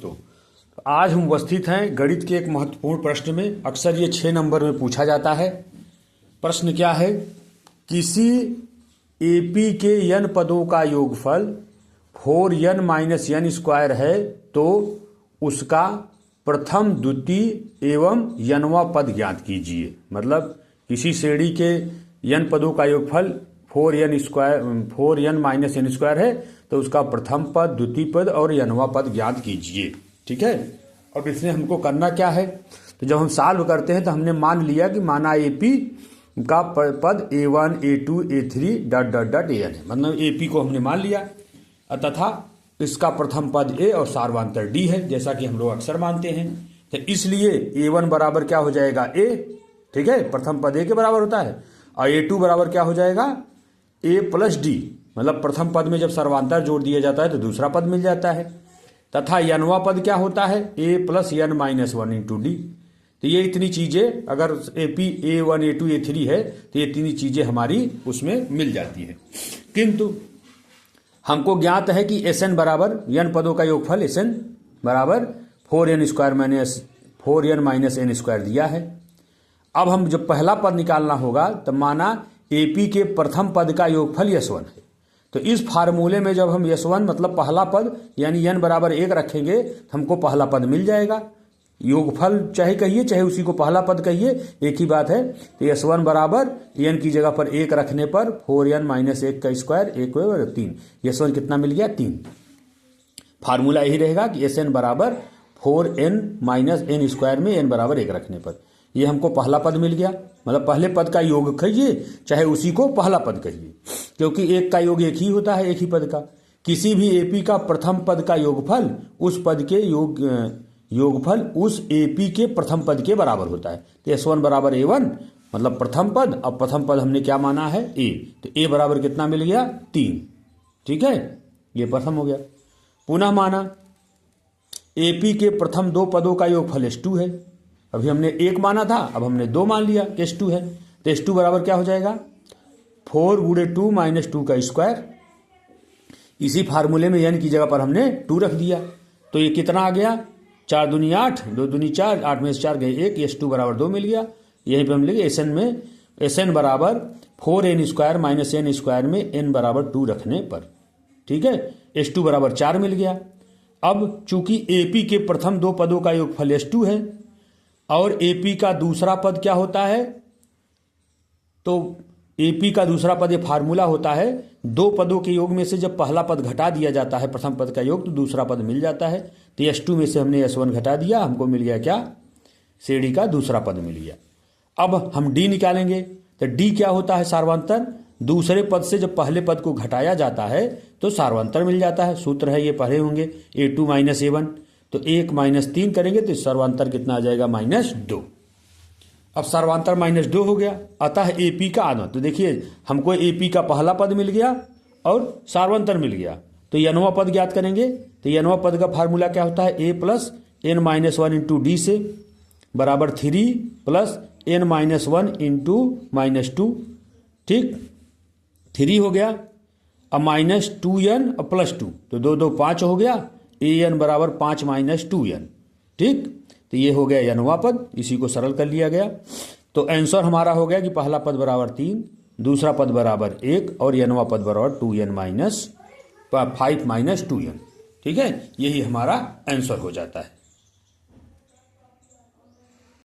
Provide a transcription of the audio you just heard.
दोस्तों, आज हम उपस्थित हैं गणित के एक महत्वपूर्ण प्रश्न में। अक्सर ये 6 नंबर में पूछा जाता है। प्रश्न क्या है? किसी एपी के n पदों का योगफल 4n माइनस n स्क्वायर है तो उसका प्रथम, द्वितीय एवं nवां पद ज्ञात कीजिए। मतलब किसी श्रेणी के n पदों का योगफल 4n माइनस n स्क्वायर है तो उसका प्रथम पद, द्वितीय पद और nवां पद ज्ञात कीजिए। ठीक है। अब इसमें हमको करना क्या है? तो जब हम सॉल्व करते हैं तो हमने मान लिया कि माना एपी का पद a1 a2 a3 dot dot dot an है। मतलब एपी को हमने मान लिया तथा इसका प्रथम पद a और सार्वधातुक d है, जैसा कि हम लोग अक्सर मानते हैं। तो इसलिए a1 बराबर क्या हो जाएगा? a। ठीक है, प्रथम पद a के बराबर होता है। और a2 बराबर क्या हो जाएगा? a plus d। मतलब प्रथम पद में जब सर्वांतर जोड़ दिया जाता है तो दूसरा पद मिल जाता है। तथा nवां पद क्या होता है? a plus n minus 1 into D. तो ये इतनी चीजें, अगर एपी a1 a2 a3 है तो ये इतनी चीजें हमारी उसमें मिल जाती है। किंतु हमको ज्ञात है कि Sn बराबर n पदों का योगफल Sn बराबर 4n square minus 4n minus n square दिया है। अब हम जब पहला पद निकालना होगा तो माना एपी के प्रथम पद का योगफल S1 है। तो इस फार्मूले में जब हम S1 मतलब पहला पद यानी n बराबर 1 रखेंगे तो हमको पहला पद मिल जाएगा। योगफल चाहे कहिए चाहे उसी को पहला पद कहिए, एक ही बात है। तो S1 बराबर n की जगह पर 1 रखने पर 4n माइनस 1 का स्क्वायर 1 और 3। S1 कितना मिल गया? 3। फार्मूला यही रहेगा कि Sn बराबर 4n माइनस n स्क्वायर में n बराबर 1 रखने पर ये हमको पहला पद मिल गया। मतलब पहले पद का योग कहिए चाहे उसी को पहला पद कहिए, क्योंकि एक का योग एक ही होता है, एक ही पद का। किसी भी एपी का प्रथम पद का योगफल उस पद के योगफल उस एपी के प्रथम पद के बराबर होता है। तो S1 बराबर a1 मतलब प्रथम पद। अब प्रथम पद हमने क्या माना है? a। तो a बराबर कितना मिल गया? 3। ठीक है, ये प्रथम हो गया। पुनः माना एपी के प्रथम 2 पदों का योगफल S2 है। अभी हमने 1 माना था, अब हमने 2 मान लिया कि S2 है। तो S2 बराबर क्या हो जाएगा? 4 गुणे 2 माइनस 2 का स्क्वायर। इसी फार्मूले में n की जगह पर हमने 2 रख दिया। तो ये कितना आ गया? 4 दूनी 8, 2 दूनी 4, 8 में से 4 गए 1, S2 बराबर 2 मिल गया। यहीं पे हम लिखे Sn में Sn बराबर 4n square minus n square में n बराबर 2 रखने पर। ठीक है, S2 बराबर 4 मिल गया। अब चूंकि एपी के प्रथम 2 पदों का योगफल S2 है और एपी का दूसरा पद क्या होता है? तो एपी का दूसरा पद ये फार्मूला होता है, 2 पदों के योग में से जब पहला पद घटा दिया जाता है प्रथम पद का योग तो दूसरा पद मिल जाता है। तो S2 में से हमने S1 घटा दिया, हमको मिल गया क्या? श्रेणी का दूसरा पद मिल गया। अब हम D निकालेंगे। तो D क्या होता है? सार्वंतर। दूसरे पद से जब पहले पद को घटाया जाता है तो सार्वंतर मिल जाता है। सूत्र है, ये पढ़े होंगे, a2 माइनस a1। तो 1 माइनस 3 करेंगे तो सर्वांतर कितना आ जाएगा? -2। अब सर्वांतर -2 हो गया, अतः एपी का आधा। तो देखिए हमको एपी का पहला पद मिल गया और सार्वंतर मिल गया। तो nवां पद ज्ञात करेंगे। तो nवां पद का फार्मूला क्या होता है? a plus n minus 1 into D से बराबर 3 प्लस n माइनस 1 इंटू -2। ठीक, 3 हो गया। अब -2n और +2 तो 2 2 5 हो गया। an बराबर 5 माइनस 2n। ठीक, तो ये हो गया nवां पद, इसी को सरल कर लिया गया। तो आंसर हमारा हो गया कि पहला पद बराबर 3, दूसरा पद बराबर 1 और nवां पद बराबर 2n माइनस 5 माइनस 2n। ठीक है, यही हमारा आंसर हो जाता है।